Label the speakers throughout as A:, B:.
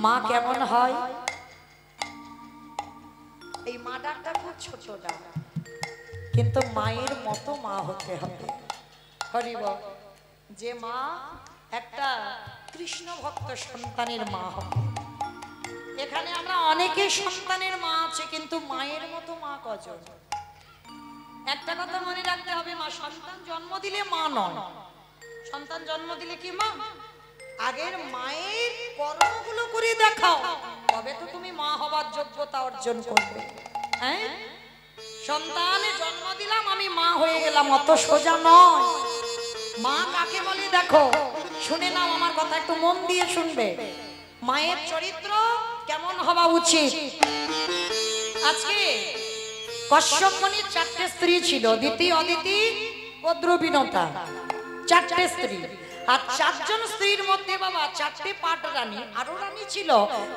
A: মা কেমন হয়? এই মা ডাকটা খুব ছোট ডাক, কিন্তু মায়ের মতো মা হতে হবে। হরিব, যে মা একটা কৃষ্ণ ভক্ত সন্তানের মা হবে। এখানে আমরা অনেকে সন্তানের মা আছে, কিন্তু মায়ের মতো মা কজন? একটা কথা মনে রাখতে হবে, মা সন্তান জন্ম দিলে মা নয়। সন্তান জন্ম দিলে কি মা? আগের মায়ের কর্মগুলো করে দেখাও, তবে তো তুমি মা হবার যোগ্যতা অর্জন করবে। হ্যাঁ, সন্তানে জন্ম দিলাম আমি মা হয়ে গেলাম, অত সোজা নয়। মা কাকে বলে দেখো, শুনে নাও আমার কথা, একটু মন দিয়ে শুনবে। মায়ের চরিত্র কেমন হওয়া উচিত? আজকে কশ্যপ মুনির 4টে স্ত্রী ছিল, দিতি, অদিতি, দ্রবিণতা, 4টে স্ত্রী। আর 4 জন স্ত্রীর মধ্যে বাবা 4টে পাট রানী, আরো রানী ছিল,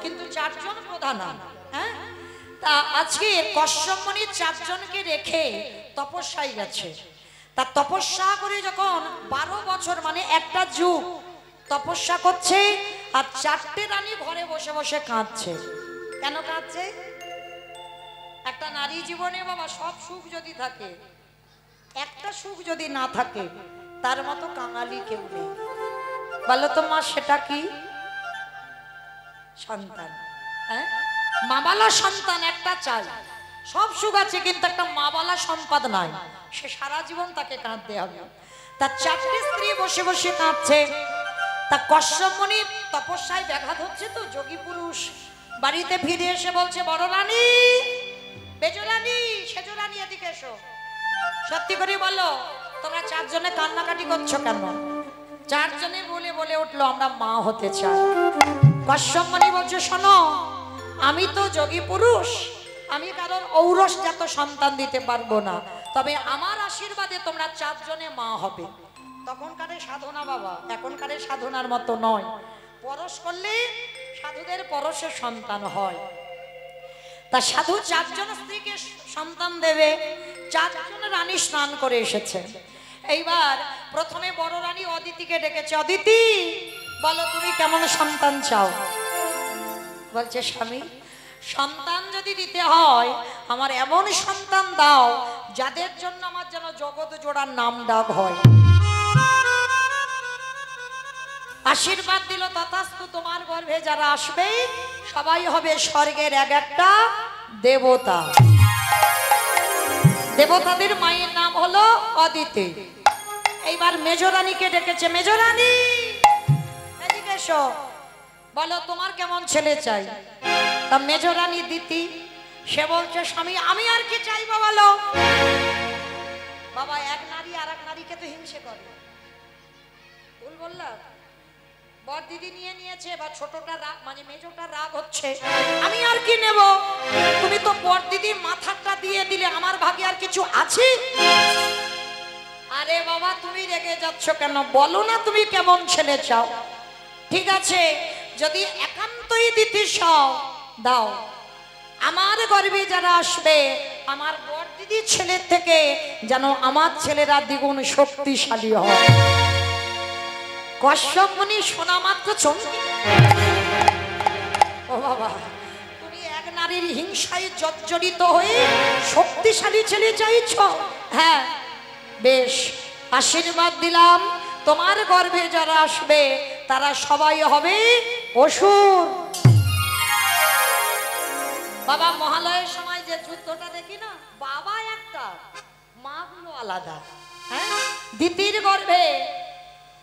A: কিন্তু 4 জন প্রধান। হ্যাঁ, তা আজকে কশ্যপ মুনি 4 জনকে রেখে তপস্যায় গেছে। তা তপস্যা করে যখন 12 বছর মানে একটা যুগ তপস্যা করছে, আর 4টে রানী ঘরে বসে বসে কাঁদছে। কেন কাঁদছে? একটা নারী জীবনে বাবা সব সুখ যদি থাকে, একটা সুখ যদি না থাকে, তার মতো কাঙালি কেউ নেই। বলো তো মা, সেটা কি? সন্তান। হ্যাঁ, মা বালা সন্তান একটা চাই। সব সুখ আছে, কিন্তু একটা মা বালা সম্পদ নাই, সে সারা জীবন তাকে কাঁদতে হবে। তার 4টে স্ত্রী বসে বসে কাঁদছে। তা কশ্যপ মুনি তপস্যায় ব্যাঘাত হচ্ছে, তো যোগী পুরুষ বাড়িতে ফিরে এসে বলছে, বড় রানী, বেজো রানী, সেজো রানী, এদিকে এসো। সত্যি করে বলো, তোমরা 4 জনে কান্নাকাটি করছো কেন? 4 জনে বলে বলে উঠলো, আমরা মা হতে চাই। কশ্যপ মুনি বলছে, শোনো, আমি তো যোগী পুরুষ, আমি কারণ ঔরসজাত সন্তান দিতে পারবো না, তবে আমার আশীর্বাদে তোমরা 4 জনে মা হবে। তখনকারে সাধনা বাবা এখনকারে সাধনার মতো নয়, পরশ করলে সাধুদের পরশে সন্তান হয়। তা সাধু 4 জন স্ত্রীকে সন্তান দেবে। 4 জন রানী স্নান করে এসেছে। এইবার প্রথমে বড় রানী অদিতিকে ডেকেছে, অদিতি বলো তুমি কেমন সন্তান চাও? বলছে, স্বামী, সন্তান যদি দিতে হয় আমার এমন সন্তান দাও যাদের জন্য আমার যেন জগৎ জোড়ার নাম ডাক হয়। আশীর্বাদ দিল, তথাস্তু, তোমার গর্ভে যারা আসবে সবাই হবে স্বর্গের এক একটা দেবতা। দেবতাদের মায়ের নাম হলো অদিতি। এইবার মেজরানীকে ডেকেছে, মেজরানী এদিকে এসো, বলো তোমার কেমন ছেলে চাই? তা মেজরানী দিতি, সে বলছে, স্বামী আমি আর কি চাইবো বলো? বাবা এক নারী আর এক নারীকে তো হিংসে করে, ভুল বললাম? বর দিদি নিয়ে নিয়েছে, বা ছোটটা রাগ মানে মেজোটা রাগ হচ্ছে, আমি আর কি নেব? তুমি তো বর দিদির মাথাটা দিয়ে দিলে, আমার ভাগে আর কিছু আছে? আরে বাবা তুমি রেগে যাচ্ছ কেন? বলো না তুমি কেমন ছেলে চাও। ঠিক আছে, যদি একান্তই দিতে চাও দাও, আমার গর্ভে যারা আসবে আমার বর দিদির ছেলের থেকে যেন আমার ছেলেরা দ্বিগুণ শক্তিশালী হয়। কশ্যপ মুনি শোনা মাত্র চমকে, ও বাবা, তুমি এক নারীর হিংসায় জর্জরিত হয়ে শক্তিশালী ছেলে চাইছ? হ্যাঁ বেশ, আশীর্বাদ দিলাম, তোমার গর্ভে যারা আসবে তারা সবাই হবে অসুর। বাবা মহালয়ের সময় যে যুদ্ধটা দেখি না, বাবা একটা, মা গুলো আলাদা। হ্যাঁ, দিতির গর্ভে,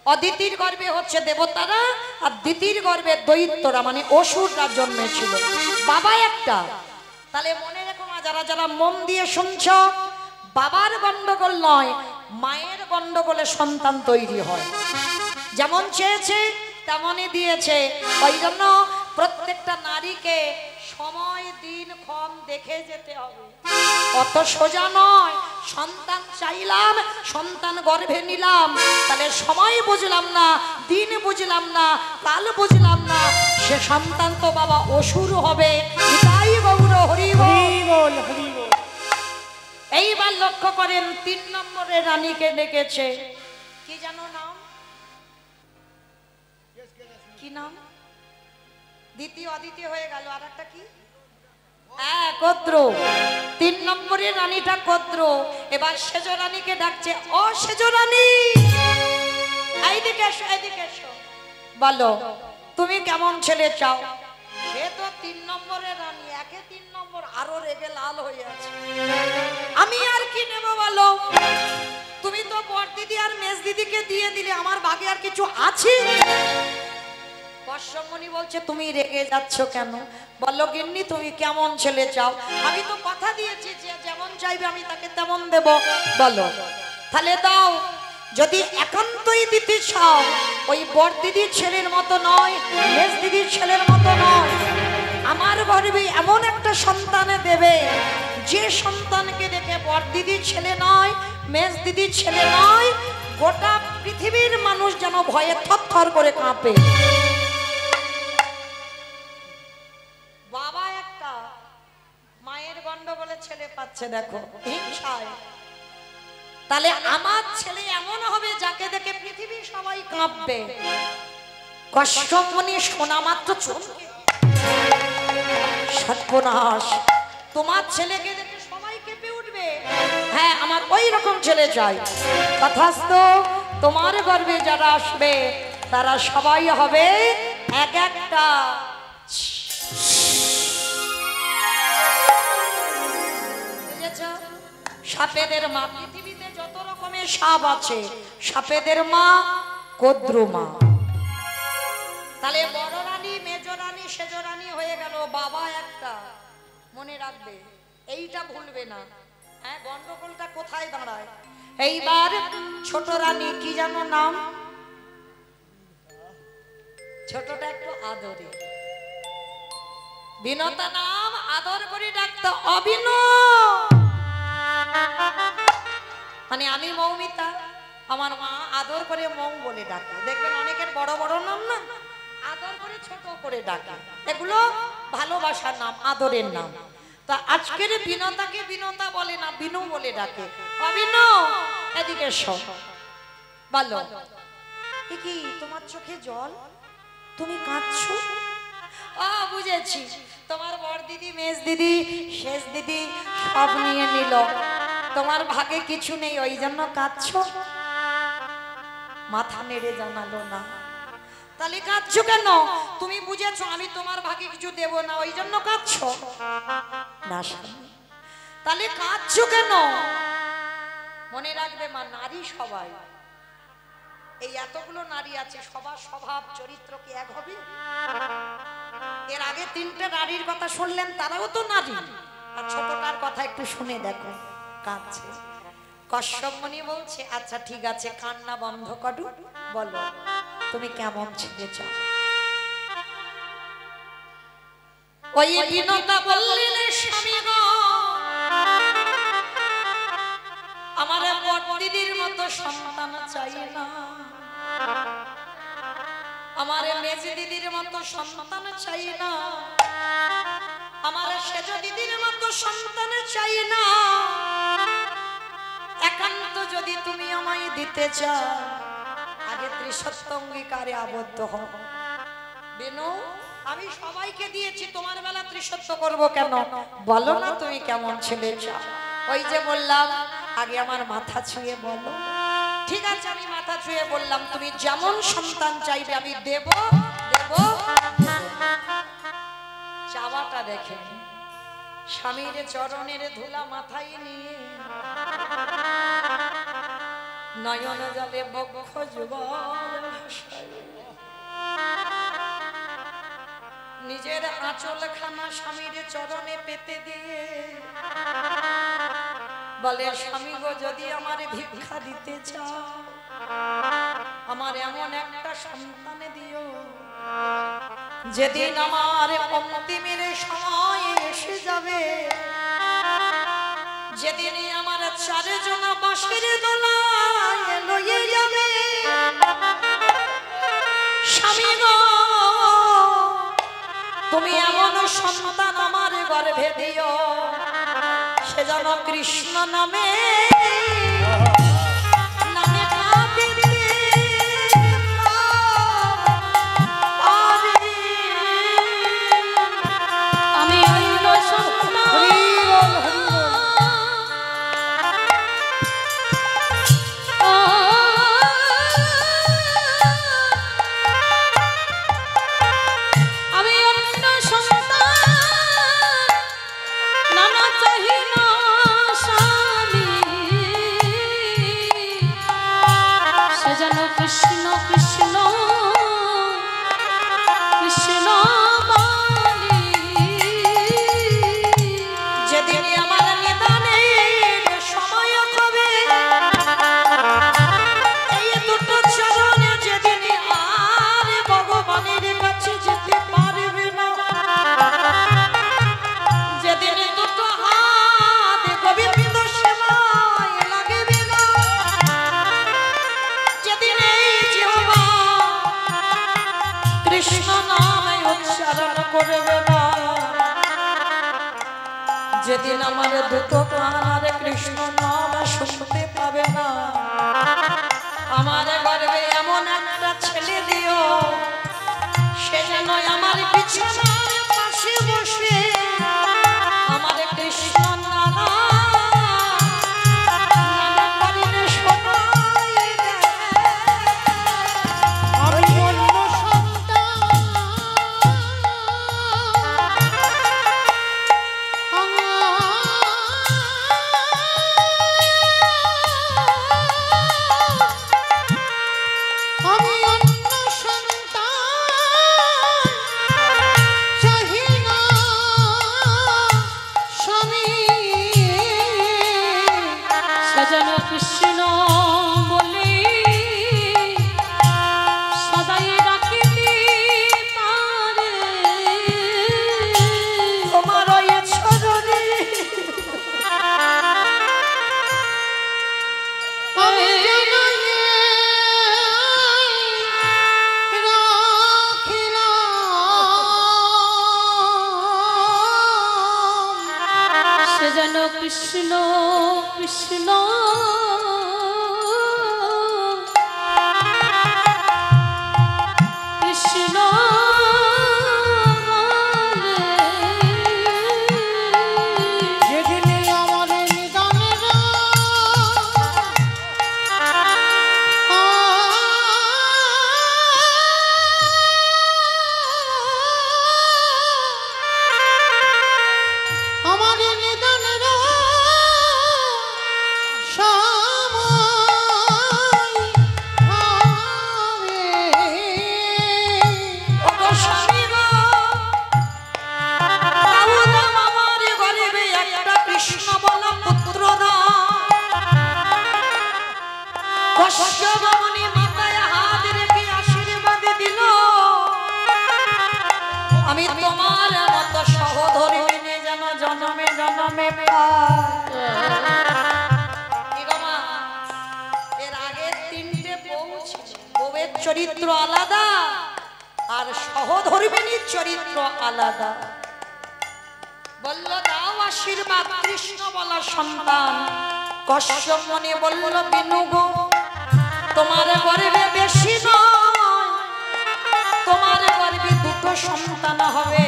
A: অদিতির গর্ভে হচ্ছে দেবতারা, আর দিতির গর্ভে দৈত্যরা মানে অসুররা জন্মেছিল। বাবা একটা। তাহলে মনে রেখো মা, যারা যারা মন দিয়ে শুনছ, বাবার গন্ডগোল নয়, মায়ের গন্ডগোলে সন্তান তৈরি হয়। যেমন চেয়েছে তেমনই দিয়েছে। ওই জন্য প্রত্যেকটা নারীকে সময় দিন ক্ষণ দেখে যেতে হবে, অত সোজা নয়। সন্তান চাইলাম, সন্তান গর্ভে নিলাম, তাহলে সময় বুঝলাম না, দিন বুঝলাম না, কাল বুঝলাম না, সে সন্তান তো বাবা অসুর হবে। তাই গৌর হরি বল, হরি বল। এইবার লক্ষ্য করেন 3 নম্বরে রানীকে ডেকেছে, কি জানো নাম? কি নাম? দ্বিতীয় অদ্বিতীয় হয়ে গেল, আর একটা কি? হ্যাঁ, কদ্র। 3 নম্বরের রানীটা কদ্র। এবার সেজ রানীকে ডাকছে, ও সেজ রানী, এইদিকে এসো, এইদিকে এসো, বলো তুমি কেমন ছেলে চাও? সে তো 3 নম্বরের রানী, একে 3 নম্বর, আরো রেগে লাল হয়ে আছে। আমি আর কি নেব বলো? তুমি তো বড় দিদি আর মেজ দিদিকে দিয়ে দিলে, আমার ভাগে আর কিছু আছে? কশ্যপমুনি বলছে, তুমি রেগে যাচ্ছ কেন? বললো, গিন্নি তুমি কেমন ছেলে চাও? আমি তো কথা দিয়েছি যে যেমন চাইবে আমি তাকে তেমন দেব। বলো তাহলে দাও। যদি একান্তই দিতে চাও, ওই বড় দিদির ছেলের মতো নয়, মেজ দিদির ছেলের মতো নয়, আমার গর্ভে এমন একটা সন্তানে দেবে যে সন্তানকে দেখে বড় দিদির ছেলে নয়, মেজ দিদির ছেলে নয়, গোটা পৃথিবীর মানুষ যেন ভয়ে থরথর করে কাঁপে। বাবা একটা, মায়ের গন্ডগোলে ছেলে পাচ্ছে, দেখো হিংসায়। তাহলে আমার ছেলে এমন হবে যাকে দেখে পৃথিবী সবাই কাঁপবে। কশ্যপমুনি শোনা মাত্র চমকে, সর্বনাশ, তোমার ছেলেকে দেখে সবাই কেঁপে উঠবে। হ্যাঁ, আমার ওই রকম ছেলে চাই। তথাস্তু, তোমার গর্ভে যারা আসবে তারা সবাই হবে এক একটা। সাপেদের মা, পৃথিবীতে যত রকমের সাপ আছে, সাপেদের মা কদ্রু মা। তাহলে বড় রানী, মেজ রানী, সেজ রানী হয়ে গেল, বাবা একটা। মনে রাখবে, এইটা ভুলবে না। হ্যাঁ, গন্ডগোলটা কোথায় দাঁড়ায়? এইবার ছোট রানী, কি জানো নাম? ছোটটা একটু আদরে, বিনতা নাম, আদর করে ডাকতো অবিন। মানে আমি মৌমিতা, আমার মা আদর করে মৌ বলে ডাকে। দেখবেন অনেকের বড় বড় নাম না, আদর করে ছোট করে ডাকে, এগুলো ভালোবাসার নাম, আদরের নাম। তা আজকের বিনতাকে বিনতা বলে না, বিনু বলে ডাকে। অবিন, এদিকে এসো, বলো কি তোমার চোখে জল, তুমি কাঁদছো? ও বুঝেছি, তোমার বড় দিদি, মেজ দিদি, শেষ দিদি সব নিয়ে নিল, তোমার ভাগে কিছু নেই, ওই জন্য কাঁদছো। মাথা নেড়ে জানালো না। তাহলে কাঁদছো কেন? তুমি বুঝেছো আমি তোমার ভাগে কিছু দেব না, ওই জন্য কাঁদছো না। তাহলে কাঁদছো কেন? মনে রাখবে মা, নারী সবাই, এই এতগুলো নারী আছে, সবার স্বভাব চরিত্র কি এক হবে? এর আগে 3টে নারীর কথা শুনলেন, তারাও তো নারী। আর ছোটটার কথা একটু শুনে দেখো, কাঁদছে। কশ্যপমুনি বলছে, আচ্ছা ঠিক আছে, কান্না বন্ধ করো, বলো তুমি কেমন ছেলে চাও? ওই বিনতা বললেন, স্বামী গো, আমার বড় দিদির মতো সন্তান চাই না, আমার মেজ দিদির মতো সন্তান চাই না, আমার সেজ দিদির মতো সন্তান চাই না। একান্ত যদি তুমি আমায় দিতে চাও, আগে ত্রিসত্য অঙ্গীকারে আবদ্ধ হও। বিনু, আমি সবাইকে দিয়েছি, তোমার বেলা ত্রিসত্য করব কেন? বলো না তুমি কেমন ছেলে চাও? ওই যে বললাম, আগে আমার মাথা ছুঁয়ে বলো। ঠিক আছে, আমি মাথা ছুঁয়ে বললাম, তুমি যেমন সন্তান চাইবে আমি দেব দেব। চাওয়াটা দেখে, স্বামীর চরণের ধুলা মাথায় নিয়ে নয়ন জলে বক্ষ যুগল, নিজের আঁচল খানা স্বামীর চরণে পেতে দিয়ে বলে, স্বামী গো, যদি আমার ভিক্ষা দিতে চাও, আমার এমন একটা সন্তান দিও, যেদিন আমার অন্তিমের সময় এসে যাবে, যেদিন আমার 4 জন বাঁশের দোলায় লয়ে যাবে, স্বামী গো, তুমি এমন সন্তান আমার গর্ভে দিও, সে যেন কৃষ্ণ নামে করবে না, যেদিন আমার দুটো কান আর কৃষ্ণ নাম শুনতে পাবে না, আমার গর্বে এমন একটা ছেলে দিও, সে যেন আমার বিছানার পাশে বসে আমার কৃষ্ণ নাম কৃষ্ণ কৃষ্ণ কৃষ্ণ যেদিন আমার নিদানের আমার নিদানের আমি তোমার মতো সহধর্মিণী যেন জন্মে জন্মে এর আগে তিনটে বউ ছিল, বউয়ের চরিত্র আলাদা আর সহধর্মিণীর চরিত্র আলাদা। বলল দাও আশীর্বাদ কৃষ্ণ বলা সন্তান, কশ্যপ মনে বলল বিনু গো তোমার গর্বে বেশি নয়, তোমার গর্বে দুটো সন্তান হবে,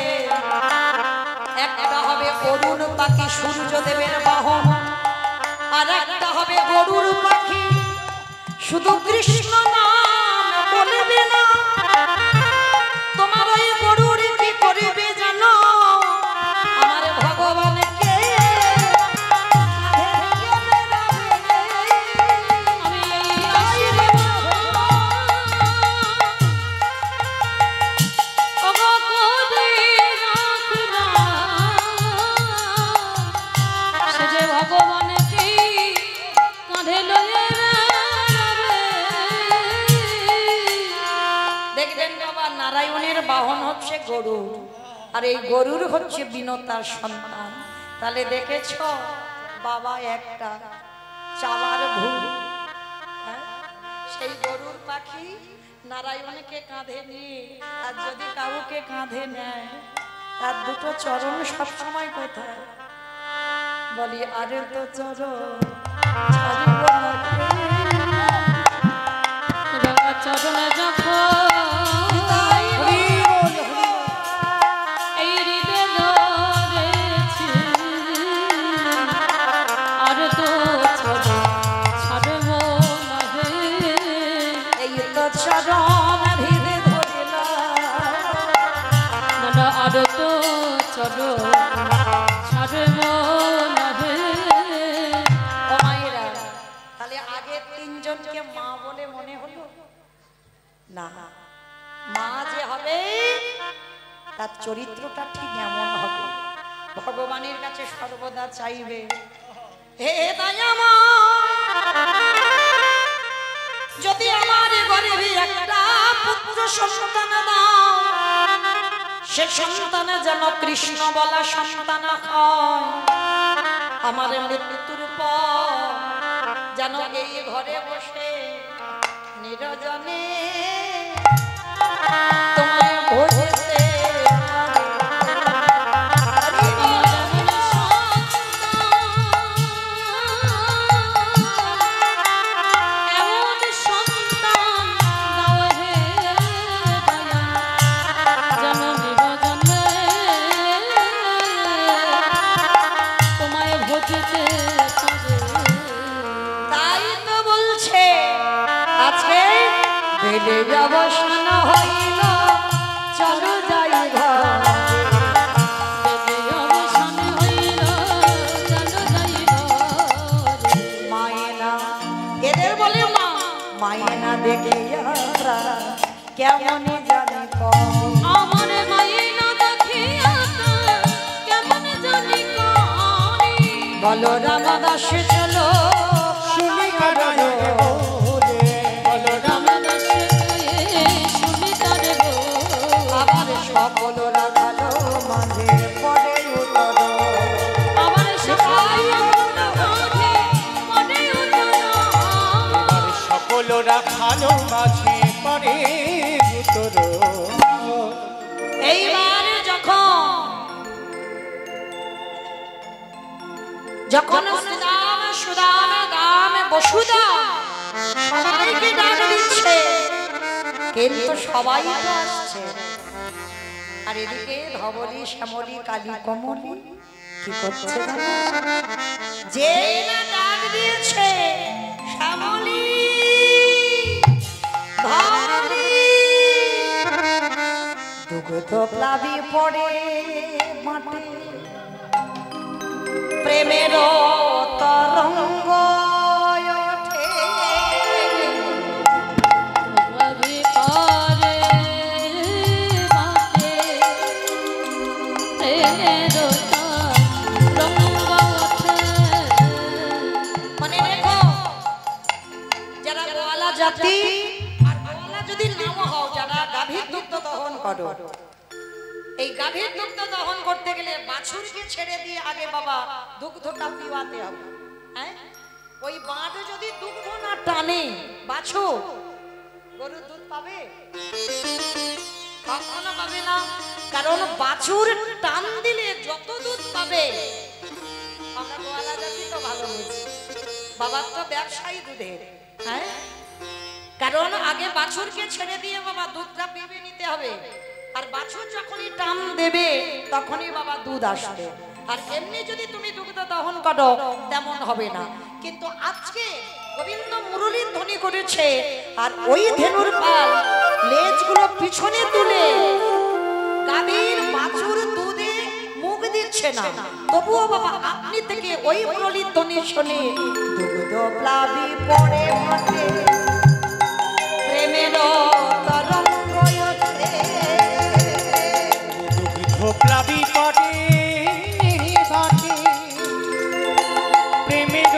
A: একটা হবে অরুণ পাখি সূর্যদেবের বাহন, আর একটা হবে গরুর পাখি, শুধু কৃষ্ণ নাম বলবে না, তোমার ওই গরুর কি করবে জানো, আমার ভগবানকে নারায়ণের বাহন হচ্ছে গরু, আর এই গরুর হচ্ছে বিনতার সন্তান। তাহলে দেখেছ বাবা একটা চালার ভুল, সেই গরুর পাখি নারায়ণকে কাঁধে নিয়ে আর যদি কাউকে কাঁধে নেয় তার দুটো চরণ সবসময় কোথায় বলি, আরে তো চরণ চরণে যখন তাহলে আগে তিনজনকে মা বলে মনে হলো না, মা যে হবে তার চরিত্রটা ঠিক এমন হবে, ভগবানের কাছে সর্বদা চাইবে হে দয়ামা যদি আমার গর্ভে একটা পুত্র সন্তান দাও, সে সন্তান যেন কৃষ্ণ বলা সন্তান হয়, আমার মৃত্যুর পর যেন এই ঘরে বসে নিরজনে তোমায় ভজতে কেমন জানি
B: আমার মায়ের না দেখিয়া কেমন জানি করি
A: বলো রামদাস চলো শুনি কারণ
B: বলো রামদাস শুনি তার
A: আবার সকল রাখালো মাঝে পড়ে উতর
B: আবার সবাই মাঝে পড়ে উতর
C: সকল রাখালো মাঝে পড়ে উতর
A: এইবার যখন শ্রীরাম সুদাম দাম বসুদা সবাইকে ডাক দিচ্ছে কিন্তু সবাই তো আসছে আর এদিকে ধবলি শ্যামলি কালী কমলি কি করছে যে না ডাক দিয়েছে শ্যামলি ধবলি দুগ্ধ প্লাবী পড়ে মাটি প্রেমের তরঙ্গ ওঠে
B: রবি পারে মাঠে প্রেমের তরঙ্গ ওঠে
A: মানে দেখো যারা গোয়ালা জাতি আর গোয়ালা যদি নাও হও যারা গাভীর দুগ্ধ দহন করো এই গাভীর দুগ্ধ দহন করতে গেলে বাছুরকে ছেড়ে দিয়ে আগে বাবা দুগ্ধটা পিওয়াতে হবে হ্যাঁ ওই বাঁধ যদি দুগ্ধ না টানে বাছুর গরুর দুধ পাবে কখনো পাবে না কারণ বাছুর টান দিলে যত দুধ পাবে আমরা গোয়ালা জাতি তো ভালো বুঝি বাবার তো ব্যবসায়ী দুধের হ্যাঁ কারণ আগে বাছুরকে ছেড়ে দিয়ে বাবা দুধটা পিবে নিতে হবে আর বাছুর যখনই টান দেবে তখনই বাবা দুধ আসবে আর এমনি যদি তুমি দুগ্ধ দহন করো তেমন হবে না কিন্তু আজকে গোবিন্দ মুরলীর ধ্বনি করেছে আর ওই ধেনুর পাল লেজগুলো পিছনে তুলে গাভীর বাছুর দুধে মুখ দিচ্ছে না তবুও বাবা আপনি থেকে ওই মুরলীর ধ্বনি শুনে দুগ্ধ প্লাবী পড়ে মাঠে প্রেমের তরঙ্গ ওঠে
C: প্লাবী পড়ে বাটে প্রেমের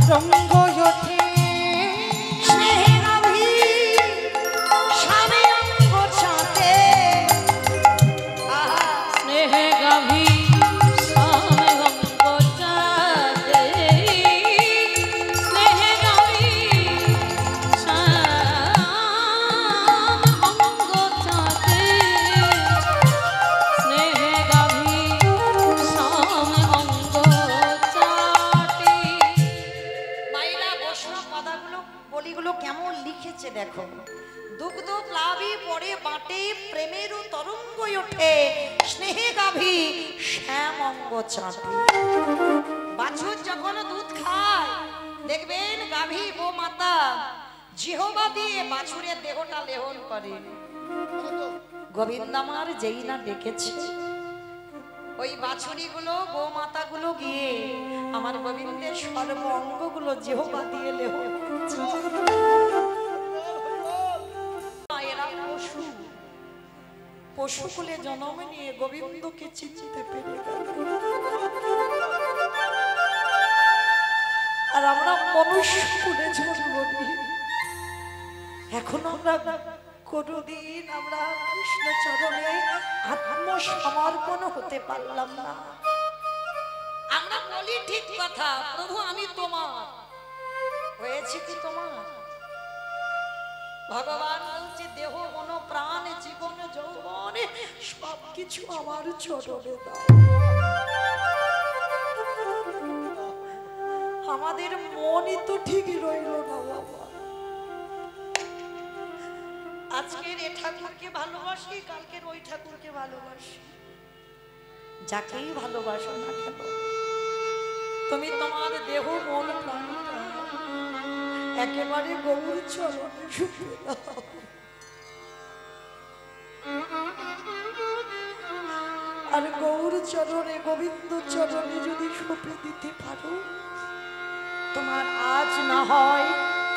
C: তরঙ্গ ওঠে
A: স্নেহের আভি স্বামী অঙ্গ চাঁদে
B: স্নেহে গাভী সামে অঙ্গ চাঁদে স্নেহে গাভী সামে অঙ্গ চাঁদে স্নেহে গাভী সামে অঙ্গ চাঁদে
A: মাইলা বৈষ্ণব পাদাগুলো বলিগুলো কেমন লিখেছে দেখো দুগ্ধ প্লাবী পড়ে বাটে প্রেমের তরঙ্গ ওঠে স্নেহে গাভী শ্যাম অঙ্গ চাঁদে বাছুর যখন দুধ খায় দেখবেন গাভী ও মাতা জিহবা দিয়ে বাছুরের দেহটা লেহন করে গোবিন্দ আমার যেই না ডেকেছে ওই বাছুরিগুলো গো মাতাগুলো গিয়ে আমার গোবিন্দের সর্ব অঙ্গগুলো জিহবা দিয়ে লেহন করছে। এরা পশু পশুকুলে জন্ম নিয়ে গোবিন্দকে চিনতে পেরে গেল আর আমরা মনুষ্যকুলে জন্ম নিয়ে এখন আমরা কোনদিন আমরা কৃষ্ণ চরণে আত্মসমর্পণ হতে পারলাম না আমরা বলি ঠিক কথা প্রভু আমি তোমার হয়েছে কি তোমার ভগবান বলছে দেহ মন প্রাণ জীবন যৌবন সবকিছু আমার চরণে দাও আমাদের মনই তো ঠিকই রইল না বাবা আজকের এ ঠাকুরকে ভালোবাসি কালকের ওই ঠাকুরকে ভালোবাসি যাকেই ভালোবাসো না কেন তুমি তোমার দেহ মন প্রাণটা একেবারে গৌর চরণে শুকিয়ে দাও আর গৌর চরণে গোবিন্দ চরণে যদি সঁপে দিতে পারো তোমার আজ না হয়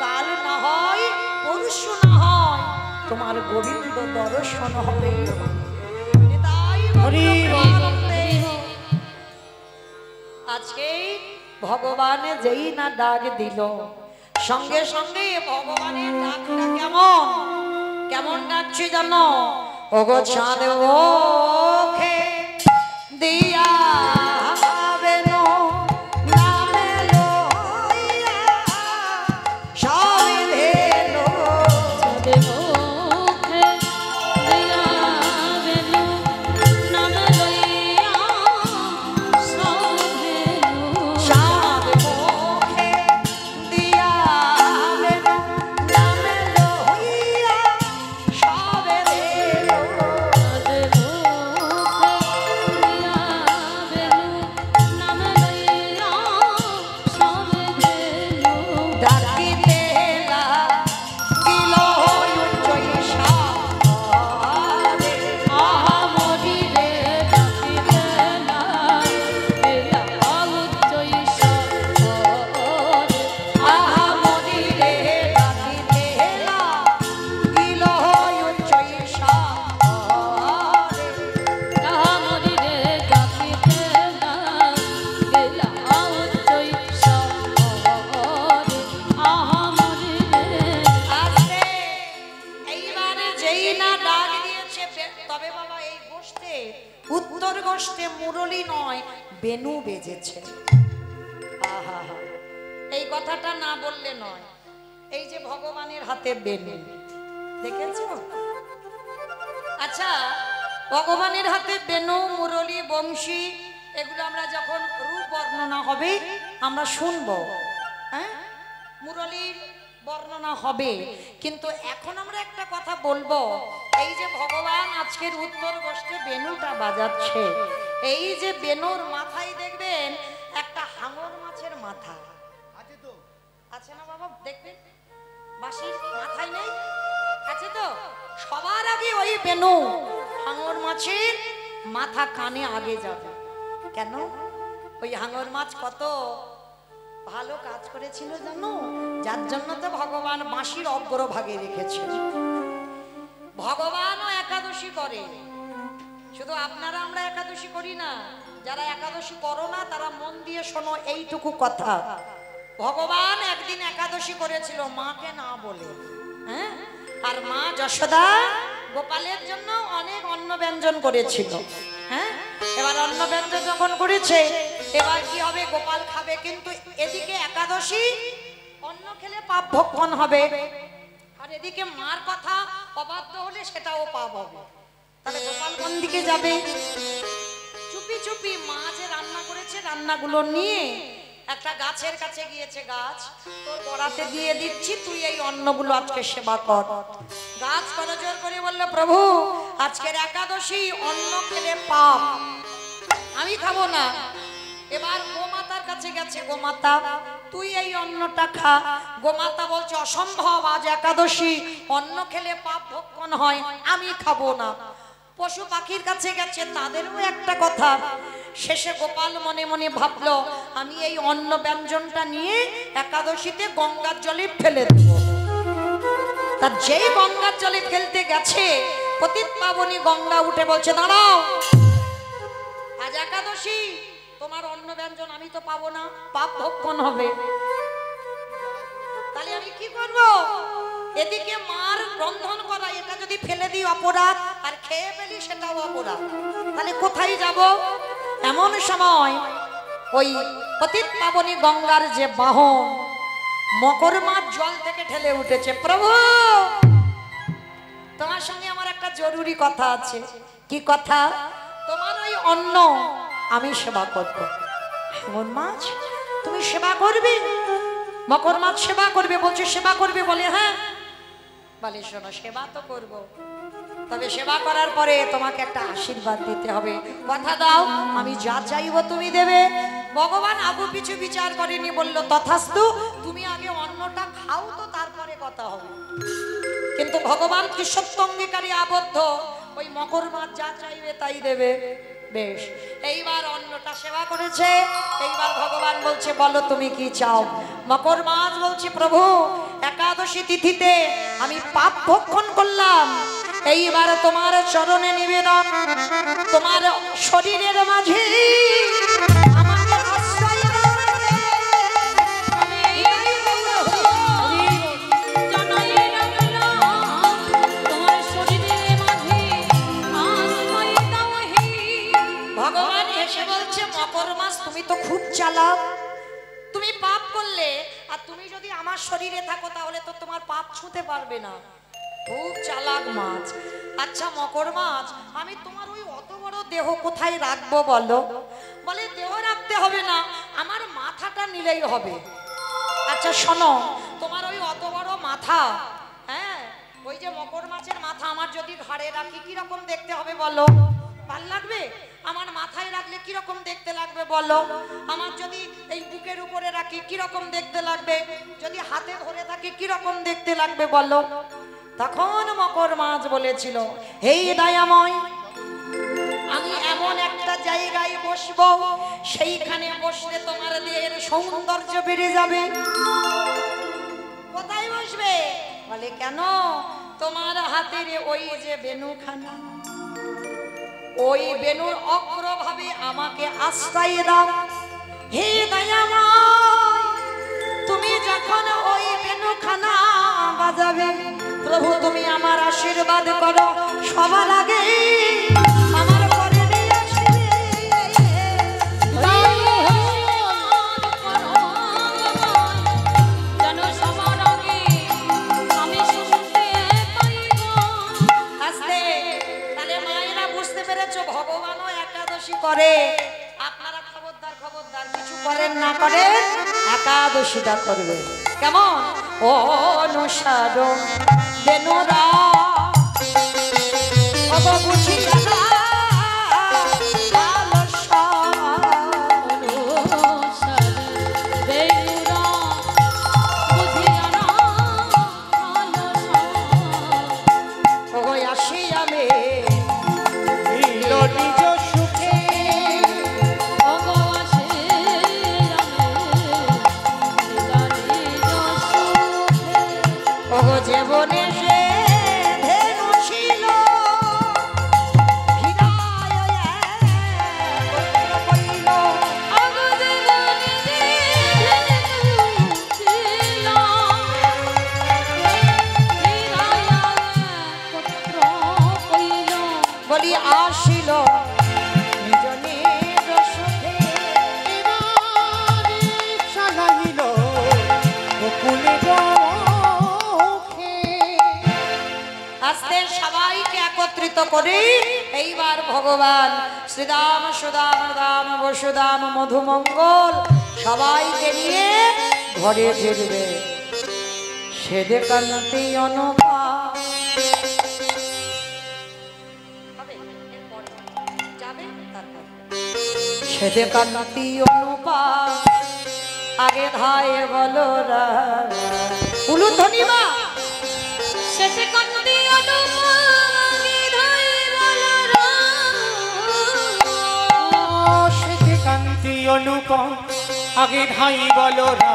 A: কাল না হয় পরশু না হয় তোমার গোবিন্দ দর্শন হবে। আজকে ভগবান যেই না ডাক দিল, সঙ্গে সঙ্গে ভগবানের ডাকটা কেমন কেমন ডাকছি জানো? ওগো চাঁদ ওখে দিয়া উত্তর গোষ্ঠে মুরলি নয় বেনু বেজেছে। আহা, এই কথাটা না বললে নয়। এই যে ভগবানের হাতে বেনু দেখেছো? আচ্ছা, ভগবানের হাতে বেনু, মুরলি, বংশী, এগুলো আমরা যখন রূপ বর্ণনা হবে আমরা শুনবো। হ্যাঁ, মুরলির বর্ণনা হবে, কিন্তু এখন আমরা একটা কথা বলবো। এই যে ভগবান আজকের উত্তর গোষ্ঠে বেনুটা বাজাচ্ছে, এই যে বেনুর মাথায় দেখবেন একটা হাঙর মাছের মাথা আছে। তো আছে না বাবা? দেখবেন বাঁশির মাথায় নেই, আছে তো? সবার আগে ওই বেনু হাঙর মাছের মাথা কানে আগে যাবে। কেন? ওই হাঙর মাছ কত ভালো কাজ করেছিল জানো? যার জন্য তো ভগবান বাঁশির অগ্রভাগে রেখেছে। ভগবানও একাদশী করে, শুধু আপনারা আমরা একাদশী করি না। যারা একাদশী করো না তারা মন দিয়ে শোনো এইটুকু কথা। ভগবান একদিন একাদশী করেছিল মাকে না বলে। হ্যাঁ, আর মা যশোদা গোপালের জন্য অনেক অন্ন ব্যঞ্জন করেছিল। হ্যাঁ, এবার অন্ন ব্যঞ্জন যখন করেছে, এবার কি হবে? গোপাল খাবে, কিন্তু এদিকে একাদশী অন্ন খেলে পাপ ভক্ষণ হবে, আর এদিকে মার কথা অবাধ্য হলে সেটাও পাপ হবে। তাহলে গোপাল কোন দিকে যাবে? চুপি চুপি মা যে রান্না করেছে রান্নাগুলো নিয়ে একটা গাছের কাছে গিয়েছে। গাছ, তোর গড়াতে দিয়ে দিচ্ছি, তুই এই অন্নগুলো আজকে সেবা কর। গাছ করজোর করে বললো, প্রভু আজকের একাদশী, অন্ন খেলে পাপ, আমি খাবো না। এবার গোমাতার কাছে গেছে, গোমাতা তুই এই অন্নটা খা। গোমাতা বলছে অসম্ভব, আজ একাদশী, অন্ন খেলে পাপ ভক্ষণ হয়, আমি খাবো না। পশু পাখির কাছে গেছে, তাদেরও একটা কথা। শেষে গোপাল মনে মনে ভাবলো, আমি এই অন্ন ব্যঞ্জনটা নিয়ে একাদশীতে গঙ্গার জলে ফেলে দেব। তার যেই গঙ্গার জলে ফেলতে গেছে, পতিত পাবনী গঙ্গা উঠে বলছে, দাঁড়াও, আজ একাদশী, তোমার অন্ন ব্যঞ্জন আমি তো পাবো না, পাপ ভক্ষণ হবে। তাহলে আমি কি করব? এদিকে মার রন্ধন করা, এটা যদি ফেলে দিই অপরাধ, আর খেয়ে ফেলি সেটাও অপরাধ, তাহলে কোথায় যাব? এমন সময় ওই পতিত পাবনী গঙ্গার যে বাহন মকর মাছ জল থেকে ঠেলে উঠেছে। প্রভু তোমার সঙ্গে আমার একটা জরুরি কথা আছে। কি কথা? তোমার ওই অন্ন আমি সেবা করব। এমন মাছ তুমি সেবা করবে? মকর মাছ সেবা করবে? বলছে সেবা করবে। বলে হ্যাঁ। বলে শোনো, সেবা তো করব, তবে সেবা করার পরে তোমাকে একটা আশীর্বাদ দিতে হবে। কথা দাও, আমি যা চাইবো তুমি দেবে। ভগবান আগু পিছু বিচার করেনি, বলল তথাস্তু, তুমি আগে অন্নটা খাও তো তারপরে কথা হবে। কিন্তু ভগবান কি সত্য অঙ্গীকারী আবদ্ধ, ওই মকর মাছ যা চাইবে তাই দেবে। বেশ, এইবার অন্নটা সেবা করেছে। এইবার ভগবান বলছে বলো তুমি কি চাও। মকর মাছ বলছে প্রভু একাদশী তিথিতে আমি পাপ ভক্ষণ করলাম, এইবার তোমার চরণে নিবেদন, তোমার শরীরের মাঝে আমাকে আশ্রয় দাও। ভগবান এসে বলছে মকর মাস তুমি তো খুব চালাক, তুমি পাপ করলে আর তুমি যদি আমার শরীরে থাকো তাহলে তো তোমার পাপ ছুঁতে পারবে না, খুব চালাক মাছ। আচ্ছা মকর মাছ আমি তোমার ওই অত বড় দেহ কোথায় রাখবো বলো। বলে দেহ রাখতে হবে না, আমার মাথাটা নিলেই হবে। আচ্ছা শোনো, তোমার ওই অত বড় মাথা, হ্যাঁ ওই যে মকর মাছের মাথা আমার যদি ঘাড়ে রাখি কিরকম দেখতে হবে বলো, ভাল লাগবে? আমার মাথায় রাখলে কিরকম দেখতে লাগবে বলো? আমার যদি এই বুকের উপরে রাখি কিরকম দেখতে লাগবে? যদি হাতে ধরে থাকি কিরকম দেখতে লাগবে বলো? তখন মকর মাছ বলেছিল হে দয়াময়, আমি এমন একটা জায়গায় বসবো সেইখানে বসলে তোমার দেহের সৌন্দর্য বেড়ে যাবে। কোথায় বসবে? বলে কেন, তোমার হাতের ওই যে বেনুখানা, ওই বেনুর অগ্রভাবে আমাকে আশ্রয় দাও। হে দয়াময়, তুমি যখন ওই বেনুখানা বাজাবে প্রভু তুমি আমার আশীর্বাদ করো, সবার আগে আমার ঘরে নিয়ে আসবে। আস্তে, তাহলে মায়েরা বুঝতে পেরেছো ভগবানও একাদশী করে। আপনারা খবরদার খবরদার কিছু করেন না করেন একাদশীটা করবে। কেমন? ও অনুসার বেনুরা অববুঝি জানা জীবনে সে ধেনু ছিল বলি আসিল নিজ নিজ সুখে
C: চালাইল বকুলে
A: আস্তে সবাইকে একত্রিত করে এইবার ভগবান শ্রীরাম সুদাম রাম বসুদাম মধুমঙ্গল সবাইকে নিয়ে ঘরে ফিরবে। সেদে কান্তি অনুপা সেদে কান্তি অনুপা আগে ধায় বলো রা উলু ধনিবা
B: শেষে কান্তি অনুপা আগে ধায় বলো রা
C: সেদে কান্তি অনুপা আগে ধাই বলো রা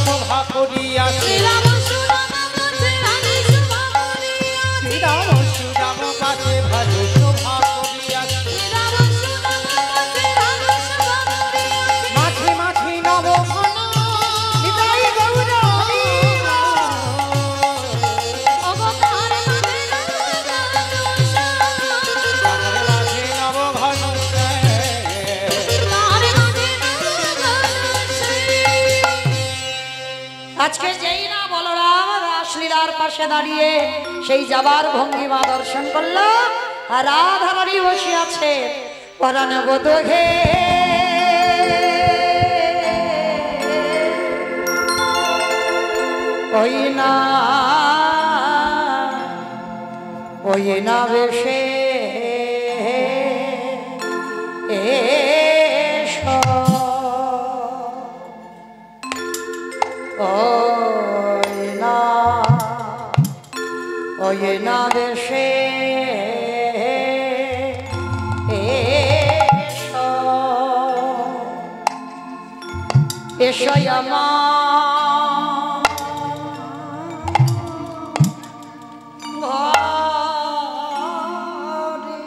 C: শোভা করিয়া শ্রীরাম সুদাম কাছে ভালো শোভা করিয়া মাঝে মাঝে নবঘন
A: আজকে যেই না বলরাম রাসলীলার পাশে দাঁড়িয়ে সেই যাবার ভঙ্গিমা দর্শন করলো আর রাধারানী বসে আছে পরাণ বোধে ও ওই না বেশে এসো ওই না বেশে এসো এসো আমার ঘরে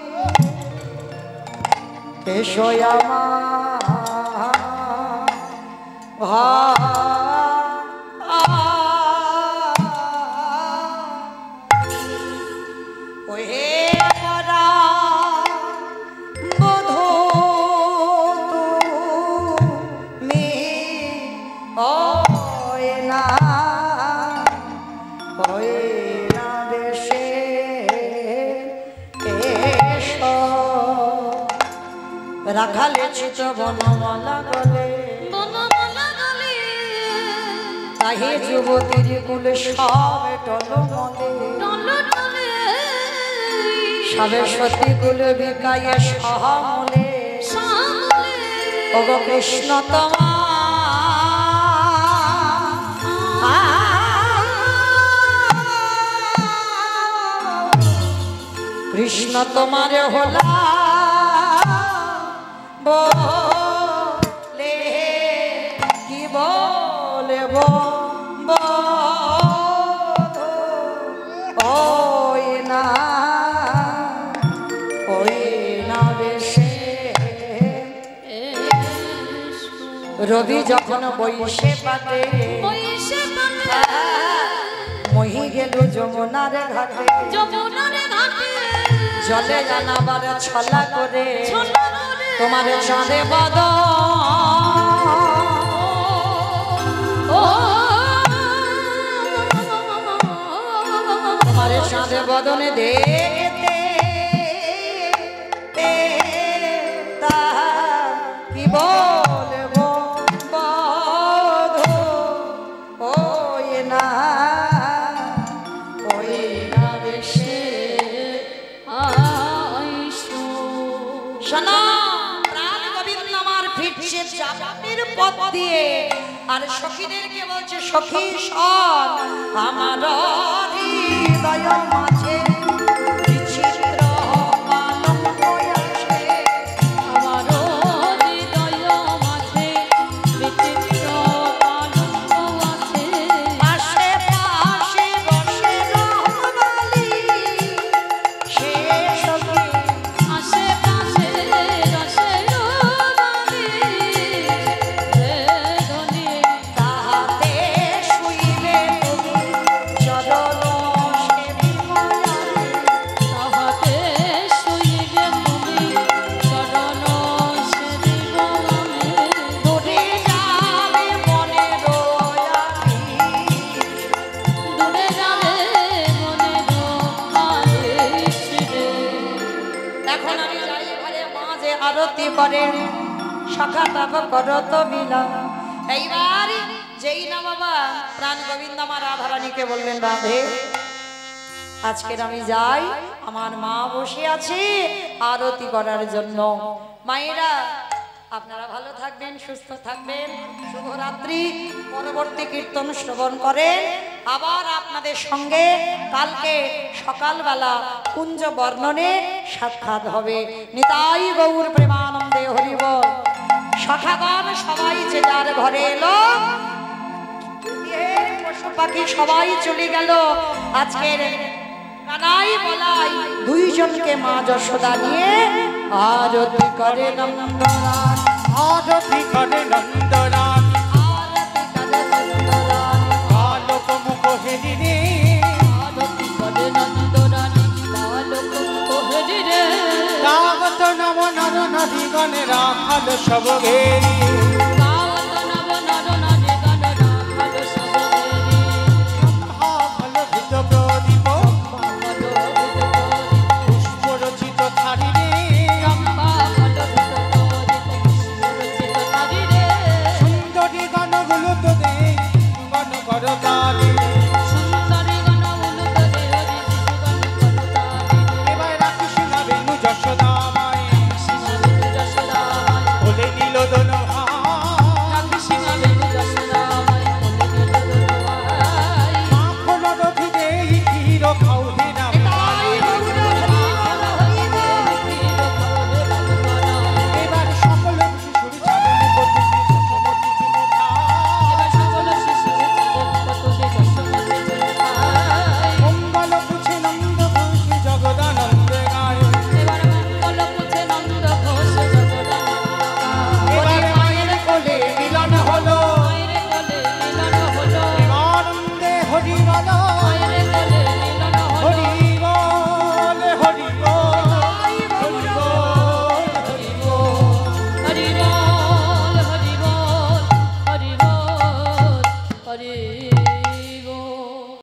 A: এসো আমার রাখালে চিত বনমালা গলে তাহে যুবতীর কুলে সব টলমলে সবে সতী কুলে বিকায়ে সহমলে ওগো কৃষ্ণ তোমার কৃষ্ণ তোমার হলা বলে কি বলব ওই না বেশে রবি যখন বইসে পাতে মহি গেল যমুনার ঘাটে জলে জানাবার ছলা করে তোমার চাঁদে বদন তোমার চাঁদে বদনে দেখতে কি বলবো বধূ ওই না বেশে শোনো প্রাণ গোবিন্দ আমার ফিরছে জাপানের পথ দিয়ে আর সখীদেরকে বলছে সখী শোন আমার হৃদয় মাঝে বিচিত্র কলঙ্ক আছে আমার হৃদয় মাঝে বিচিত্র কলঙ্ক আছে পাশে পাশে বসে রহমালি সে সখী আশে পাশে রসে রহমালি তাহাতে শুইবে তুমি চরণ সেবী ময়ালে তাহাতে শুইবে তুমি চরণ সেবী ময়ালে দূরে যাবে মনে রয়ালি দূরে যাবে মনে রয়ালি এখন আমি যাই ঘরে মাঝে আরতি করেন সখা তাপ করত মিলন এইবার যেই না বাবা প্রাণ গোবিন্দ আমার রাধারানীকে বললেন রাধে আজকের আমি যাই আমার মা বসে আছে আরতি করার জন্য মায়েরা আপনারা ভালো থাকবেন সুস্থ থাকবেন শুভরাত্রি পরবর্তী কীর্তন শ্রবণ করেন আবার আপনাদের সঙ্গে কালকে সকালবেলা কুঞ্জ বর্ণনে সাক্ষাৎ হবে নিতাই গৌর প্রেমানন্দে হরিবল সখাগণ সবাই যে যার ঘরে এলো পশু পাখি সবাই চলে গেল আজকের কানাই বলাই দুইজনকে মা যশোদা নিয়ে আরতি করে নন্দলাল
C: আরতি করে নন্দলাল
A: আরতি করে নন্দলাল
C: বালক মুখ হেরি রে
A: আরতি করে নন্দলাল বালক কোহরি রে
C: তাগত নম নর নদীগণ রাখাল সব ঘেরি